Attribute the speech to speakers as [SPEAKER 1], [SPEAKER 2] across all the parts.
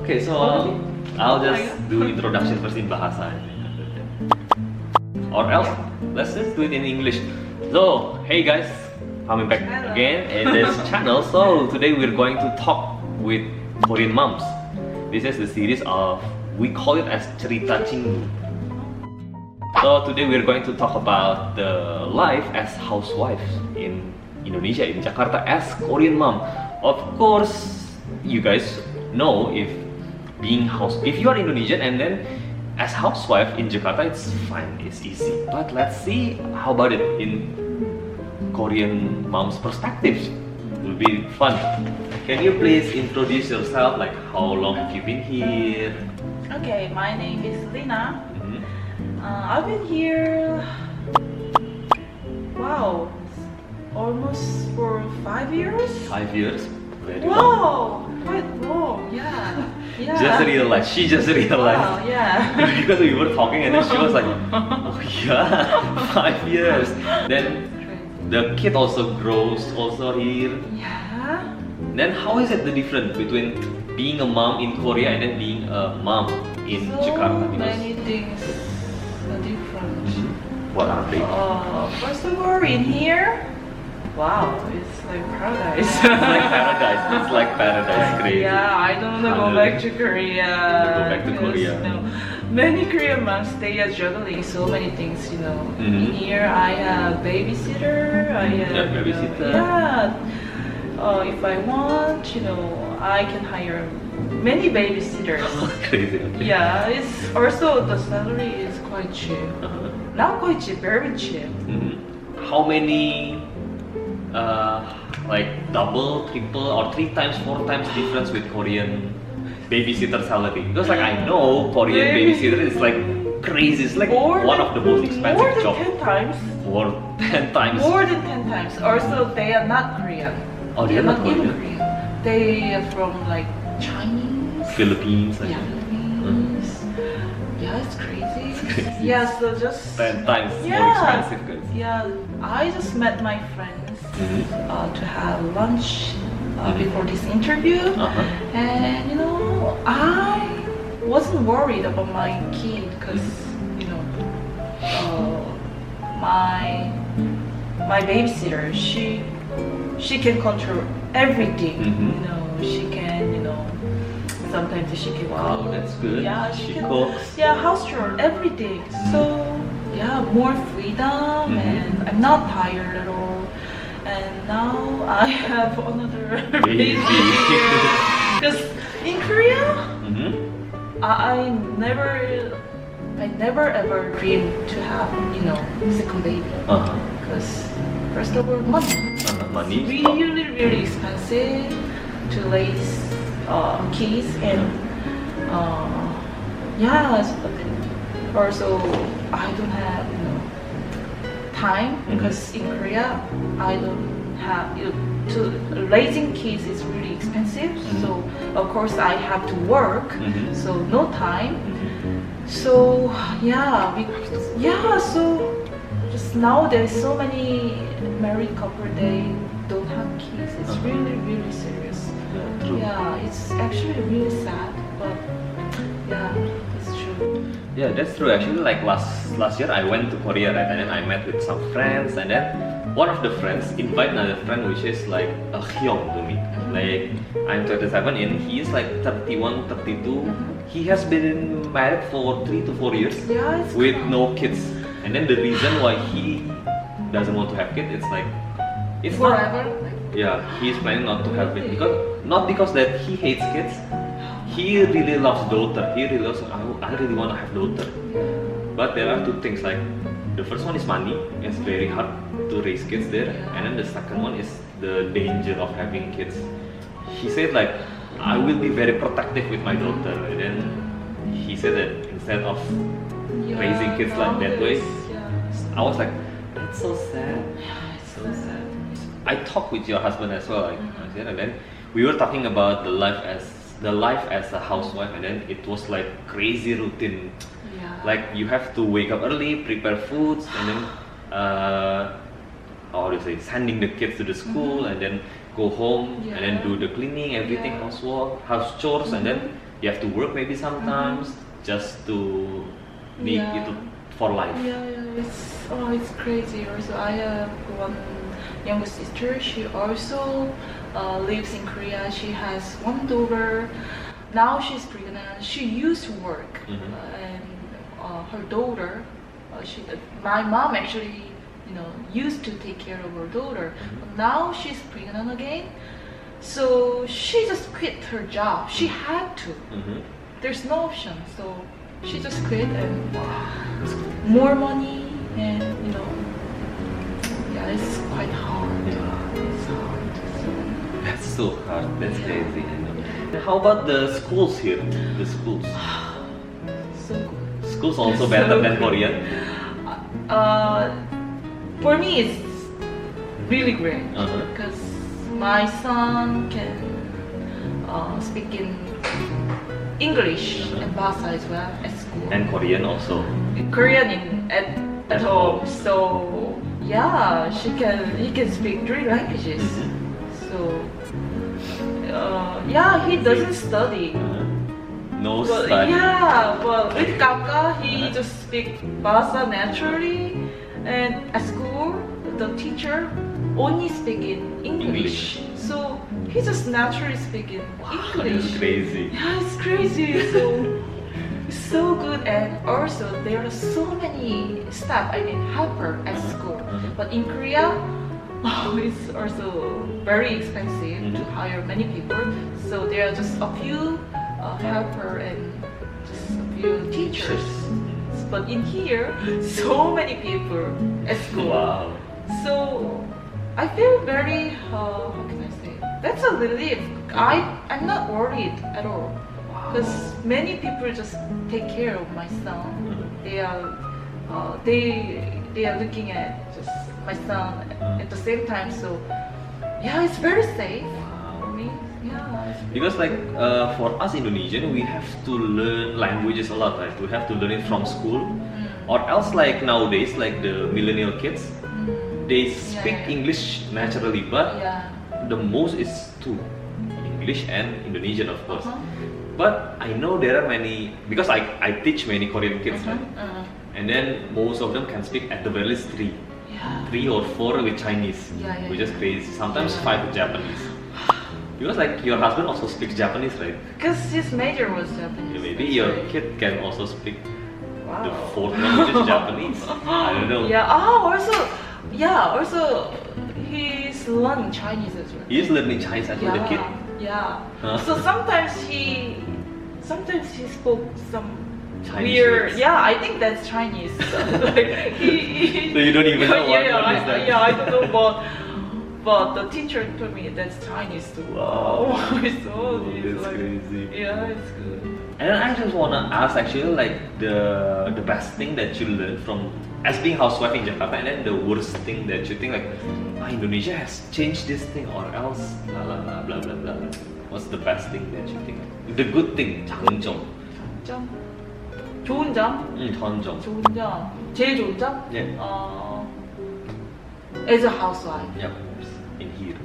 [SPEAKER 1] Okay, so I'll just do introduction first in bahasa. Or else, let's just do it in English. So, hey guys, coming back again in this channel. So today we're going to talk with Korean moms. This is the series of, we call it as Cerita Cinggu. So today we're going to talk about the life as housewives in Indonesia, in Jakarta, as Korean mom. Of course, you guys know if you are Indonesian and then as housewife in Jakarta, it's fine, it's easy. But let's see how about it in Korean mom's perspectives. It will be fun. Can you please introduce yourself? Like, how long have you been here?
[SPEAKER 2] Okay, my name is Lina. I've been here, wow, almost for 5 years.
[SPEAKER 1] 5 years. Very long.
[SPEAKER 2] Wow, quite long. Yeah.
[SPEAKER 1] She just realized.
[SPEAKER 2] Wow, yeah.
[SPEAKER 1] Because we were talking and then she was like, oh yeah, 5 years. Then the kid also grows also here.
[SPEAKER 2] Yeah.
[SPEAKER 1] Then how is it the difference between being a mom in Korea and then being a mom in Jakarta?
[SPEAKER 2] So many things are different.
[SPEAKER 1] What are they?
[SPEAKER 2] First of all, in here, wow, it's like paradise.
[SPEAKER 1] It's like paradise. Crazy.
[SPEAKER 2] Yeah, I don't want to go back to Korea.
[SPEAKER 1] Go back to Korea.
[SPEAKER 2] You know, many Korean moms, they are juggling so many things, you know. In here, I have babysitter. I have
[SPEAKER 1] babysitter.
[SPEAKER 2] If I want, you know, I can hire many babysitters.
[SPEAKER 1] Crazy. Okay.
[SPEAKER 2] Yeah, it's also the salary is quite cheap. Not quite cheap, very cheap.
[SPEAKER 1] How many? Like double, triple, or 3 times, 4 times difference with Korean babysitter salary? Because like I know Korean babysitter is like crazy. It's like one of the most expensive jobs.
[SPEAKER 2] More than 10 times.
[SPEAKER 1] More 10 times.
[SPEAKER 2] More than 10 times. Also, they are not Korean.
[SPEAKER 1] Oh, they are not Korean?
[SPEAKER 2] They are from like Chinese.
[SPEAKER 1] Philippines.
[SPEAKER 2] Yeah, Philippines. Yeah, it's crazy. Yeah, so just
[SPEAKER 1] 10 times more expensive. Guys.
[SPEAKER 2] Yeah, I just met my friends to have lunch before this interview, and you know, I wasn't worried about my kid because you know, my babysitter, she can control everything. You know, she can, you know, sometimes she can
[SPEAKER 1] Wow,
[SPEAKER 2] cook.
[SPEAKER 1] that's good.
[SPEAKER 2] Yeah,
[SPEAKER 1] she
[SPEAKER 2] can,
[SPEAKER 1] cooks.
[SPEAKER 2] Yeah, house chore, everything. So yeah, more freedom, and I'm not tired at all. And now I have another baby because in Korea, I never ever dreamed to have, you know, second baby. Because first of all, money.
[SPEAKER 1] Money.
[SPEAKER 2] Really expensive to raise kids, and also I don't have, you know, time because in Korea I don't have, you know, to raising kids is really expensive. So of course I have to work, so no time. So so just now there's so many married couple, they don't have kids. It's really serious.
[SPEAKER 1] True.
[SPEAKER 2] Yeah, it's actually really sad, but yeah, it's true.
[SPEAKER 1] Yeah, that's true. Actually, like last year I went to Korea, right? And then I met with some friends, and then one of the friends invite another friend, which is like a hyung to me. Like, I'm 27 and he is like 31, 32. He has been married for 3 to 4 years with no kids. And then the reason why he doesn't want to have kids, it's like it's
[SPEAKER 2] forever.
[SPEAKER 1] Yeah, he is planning not to have it not because that he hates kids. He really loves daughter. He really loves. I really want to have daughter. But there are 2 things. Like the first one is money. It's very hard to raise kids there. And then the second one is the danger of having kids. He said like, I will be very protective with my daughter. And then he said that instead of raising kids like that way, I was like, that's so sad.
[SPEAKER 2] It's
[SPEAKER 1] so sad. I talked with your husband as well, like, and then we were talking about the life as a housewife, and then it was like crazy routine. Like you have to wake up early, prepare foods, and then how do you say, sending the kids to the school, and then go home and then do the cleaning, everything, housework, house chores, and then you have to work maybe sometimes just to make
[SPEAKER 2] Yeah.
[SPEAKER 1] it for life.
[SPEAKER 2] Yeah, it's crazy. Also, I have one younger sister. She also lives in Korea. She has one daughter. Now she's pregnant. She used to work, and her daughter. My mom actually, used to take care of her daughter. But now she's pregnant again, so she just quit her job. She had to. There's no option, so she just quit and more money and yeah, it's quite hard. It's hard. So.
[SPEAKER 1] That's so hard. That's crazy. I know. How about the schools here? The schools.
[SPEAKER 2] So good.
[SPEAKER 1] Schools also
[SPEAKER 2] So
[SPEAKER 1] better than
[SPEAKER 2] good.
[SPEAKER 1] Korean.
[SPEAKER 2] For me, it's really great because my son can speak in English and Bahasa as well at school.
[SPEAKER 1] And Korean also.
[SPEAKER 2] Korean at home.
[SPEAKER 1] home.
[SPEAKER 2] So yeah, he can speak 3 languages. So yeah, he doesn't study.
[SPEAKER 1] No
[SPEAKER 2] Well,
[SPEAKER 1] study.
[SPEAKER 2] yeah, well, with Kaka, he just speak Bahasa naturally, and at school, the teacher only speak in English. So he just naturally speak in
[SPEAKER 1] That's
[SPEAKER 2] English.
[SPEAKER 1] crazy.
[SPEAKER 2] Yeah, it's crazy. So good, and also there are so many staff. I mean, helper at school. But in Korea, it's also very expensive to hire many people. So there are just a few helper and just a few teachers. But in here, so many people at school.
[SPEAKER 1] Wow.
[SPEAKER 2] So I feel very, how can I say? That's a relief. I'm not worried at all. Because many people just take care of my son. They are looking at just my son at the same time. So yeah, it's very safe for me. Yeah.
[SPEAKER 1] Because for us Indonesian, we have to learn languages a lot, right? We have to learn it from school, or else like nowadays, like the millennial kids, they speak
[SPEAKER 2] Yeah.
[SPEAKER 1] English naturally, but
[SPEAKER 2] Yeah.
[SPEAKER 1] the most is two, English and Indonesian, of course. But I know there are many, because I teach many Korean kids, right? And then most of them can speak at the very least 3 or 4 with Chinese,
[SPEAKER 2] Yeah,
[SPEAKER 1] which is crazy. Sometimes 5 with Japanese. Because like your husband also speaks Japanese, right?
[SPEAKER 2] Because his major was Japanese.
[SPEAKER 1] Yeah, maybe
[SPEAKER 2] that's
[SPEAKER 1] your
[SPEAKER 2] why.
[SPEAKER 1] kid can also speak
[SPEAKER 2] Wow.
[SPEAKER 1] the 4th language is Japanese. I don't know.
[SPEAKER 2] Yeah. Also, he's learning Chinese as well.
[SPEAKER 1] He's learning Chinese as well, the kid.
[SPEAKER 2] Yeah.
[SPEAKER 1] Huh?
[SPEAKER 2] So sometimes he spoke some
[SPEAKER 1] Chinese
[SPEAKER 2] weird.
[SPEAKER 1] words.
[SPEAKER 2] Yeah, I think that's Chinese. Like, he,
[SPEAKER 1] So you don't even know what
[SPEAKER 2] yeah,
[SPEAKER 1] one is that?
[SPEAKER 2] Yeah, I don't know, but the teacher told me that's Chinese too.
[SPEAKER 1] Wow.
[SPEAKER 2] So
[SPEAKER 1] Oh,
[SPEAKER 2] it's
[SPEAKER 1] that's
[SPEAKER 2] like,
[SPEAKER 1] crazy.
[SPEAKER 2] yeah, it's good.
[SPEAKER 1] And then I just wanna ask actually like the best thing that you learned from as being housewife in Jakarta, and then the worst thing that you think like Indonesia has changed this thing or else blah blah blah blah blah blah. What's the best thing that you think? The good thing, 장점.
[SPEAKER 2] 점. 좋은 점.
[SPEAKER 1] 장점.
[SPEAKER 2] 좋은 점. 제일 좋은 점?
[SPEAKER 1] Yeah.
[SPEAKER 2] As a housewife.
[SPEAKER 1] Yep. In here.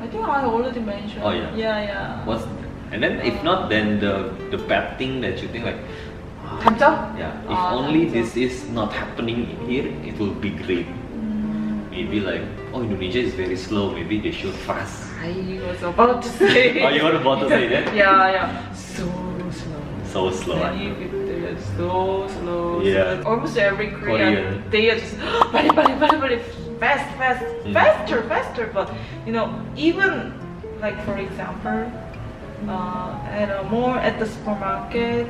[SPEAKER 2] I think I already mentioned.
[SPEAKER 1] Oh, yeah.
[SPEAKER 2] Yeah.
[SPEAKER 1] What's and then if not, then the bad thing that you think like
[SPEAKER 2] 단점?
[SPEAKER 1] yeah, if only
[SPEAKER 2] 단점.
[SPEAKER 1] this is not happening in here, it will be great. Maybe like, oh, Indonesia is very slow. Maybe they should fast.
[SPEAKER 2] I was about to say.
[SPEAKER 1] Oh, you were about to say that?
[SPEAKER 2] Yeah. So slow.
[SPEAKER 1] So slow.
[SPEAKER 2] Many people are so slow.
[SPEAKER 1] Yeah.
[SPEAKER 2] So almost every Korean,
[SPEAKER 1] Korean.
[SPEAKER 2] they are just 빨리, fast, faster. But even like for example, at a mall, at the supermarket,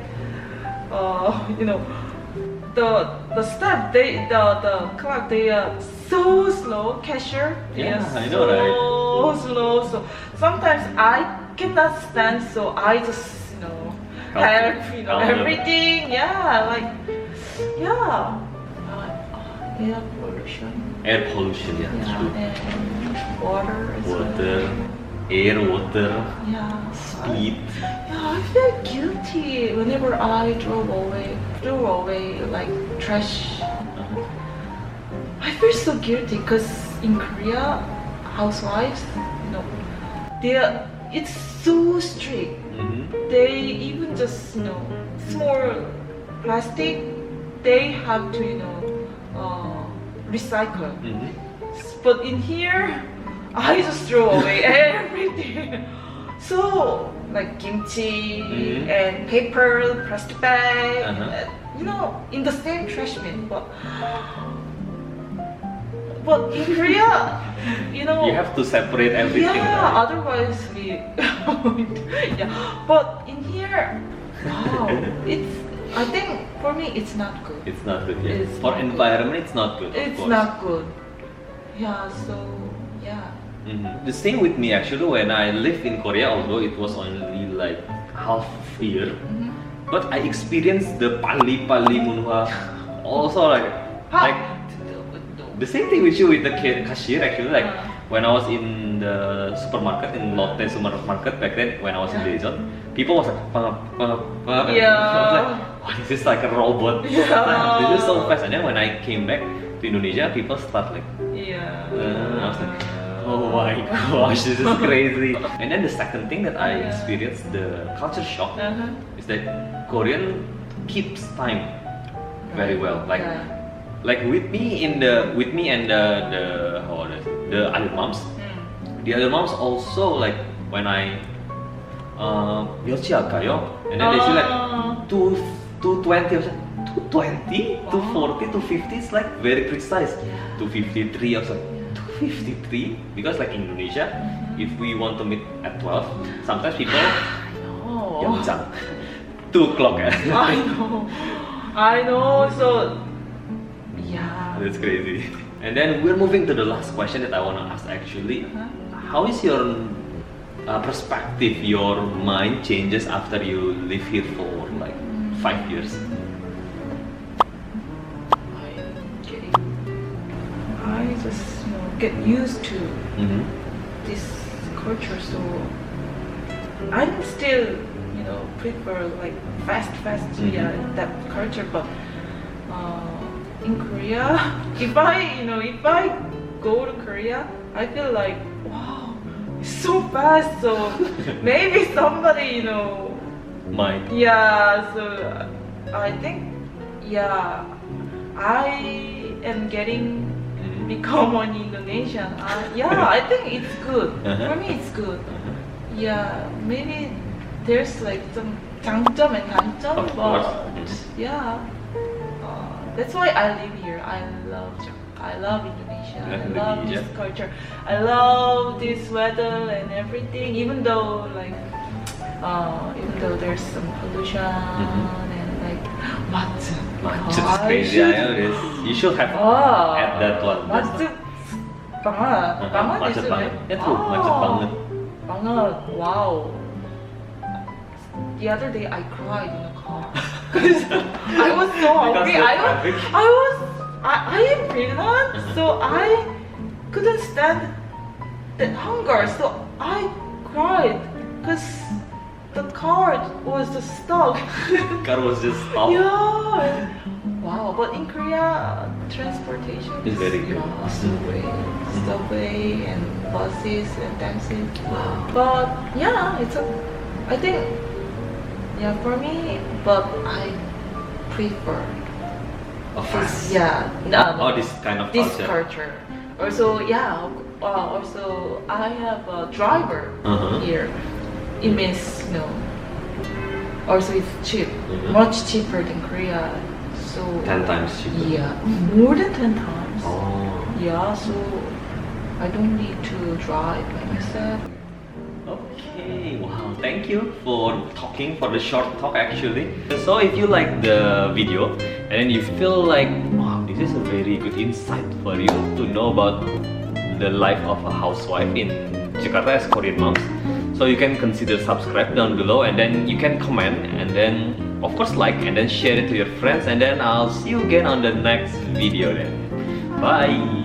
[SPEAKER 2] the staff, the clerk, they are so slow. Cashier, they
[SPEAKER 1] Yeah,
[SPEAKER 2] are
[SPEAKER 1] I know, right?
[SPEAKER 2] so slow. So sometimes I cannot stand, so I just
[SPEAKER 1] Help
[SPEAKER 2] help
[SPEAKER 1] them.
[SPEAKER 2] everything. Yeah, like air pollution.
[SPEAKER 1] Air pollution, yeah,
[SPEAKER 2] Yeah,
[SPEAKER 1] true.
[SPEAKER 2] and water as well.
[SPEAKER 1] Water, air, water,
[SPEAKER 2] Yeah.
[SPEAKER 1] speed.
[SPEAKER 2] Yeah, I feel guilty whenever I throw away like trash. I feel so guilty because in Korea, housewives, it's so so strict. They even just small plastic, they have to recycle. But in here, I just throw away everything. So like kimchi and paper, plastic bag, in the same trash bin. But in Korea,
[SPEAKER 1] You have to separate everything.
[SPEAKER 2] yeah,
[SPEAKER 1] right?
[SPEAKER 2] otherwise we, yeah. But in here, wow, I think for me it's not good.
[SPEAKER 1] It's not good. Yeah.
[SPEAKER 2] It's
[SPEAKER 1] For
[SPEAKER 2] not good.
[SPEAKER 1] environment, it's not good. of
[SPEAKER 2] It's
[SPEAKER 1] course.
[SPEAKER 2] not good. Yeah, so yeah.
[SPEAKER 1] The same with me actually. When I lived in Korea, although it was only like half year, but I experienced the pali munhwa. Also like the same thing with you with the cashier actually. Like when I was in the supermarket in Lotte supermarket back then, when I was in Daejeon, people was like pangap.
[SPEAKER 2] Yeah.
[SPEAKER 1] I was like, what is this, like a robot?
[SPEAKER 2] Yeah.
[SPEAKER 1] This is so fast. And then when I came back to Indonesia, people start like,
[SPEAKER 2] Yeah.
[SPEAKER 1] I was like, oh my gosh, this is crazy. And then the second thing that I experienced, the culture shock, is that Korean keeps time very well. Like with me and the other moms, the other moms also like when I 몇 시 할까요? And then they say like 2:20 or something. 2:20, 2:40, 2:50. It's like very precise. 2:53 or something. 2:53 because like in Indonesia, if we want to meet at 12, sometimes people 영장 2 o'clock.
[SPEAKER 2] I know. So yeah.
[SPEAKER 1] That's crazy. And then we're moving to the last question that I want to ask actually. How is your perspective, your mind changes after you live here for like 5 years?
[SPEAKER 2] I just get used to this culture, so I'm still prefer like fast that culture, but in Korea, if I go to Korea, I feel like wow, it's so fast. So maybe somebody
[SPEAKER 1] Mind.
[SPEAKER 2] yeah. So I think I am getting become an Indonesian. I think it's good. For me, it's good. Yeah, maybe there's like some 장점 and 단점,
[SPEAKER 1] Of course.
[SPEAKER 2] but yeah. That's why I live here. I love Indonesia. I love this culture. I love this weather and everything. Even though there's some pollution and like macet.
[SPEAKER 1] Macet's crazy. I know this. You should have at that one.
[SPEAKER 2] Macet banget. Banget
[SPEAKER 1] Macet
[SPEAKER 2] itu,
[SPEAKER 1] banget.
[SPEAKER 2] ya?
[SPEAKER 1] Ya true, macet banget.
[SPEAKER 2] Banget. Wow. The other day I cried in the car because I was so hungry. I am pregnant, so I couldn't stand that hunger. So I cried because the car was just stuck.
[SPEAKER 1] Car was just stopped.
[SPEAKER 2] Yeah. Wow. But in Korea, transportation
[SPEAKER 1] It's very good.
[SPEAKER 2] Subway and buses and taxis. But yeah, I think. Yeah, for me, but I prefer
[SPEAKER 1] Fast. This kind of
[SPEAKER 2] this
[SPEAKER 1] culture.
[SPEAKER 2] culture. Also, also I have a driver here. It means also it's cheap, much cheaper than Korea. So
[SPEAKER 1] 10 times cheaper.
[SPEAKER 2] Yeah, more than 10 times.
[SPEAKER 1] Oh.
[SPEAKER 2] Yeah, so I don't need to drive by myself.
[SPEAKER 1] Okay, wow, thank you for talking, for the short talk actually. So if you like the video and then you feel like, wow, this is a very good insight for you to know about the life of a housewife in Jakarta as Korean moms, so you can consider subscribe down below, and then you can comment, and then of course like, and then share it to your friends, and then I'll see you again on the next video then. Bye!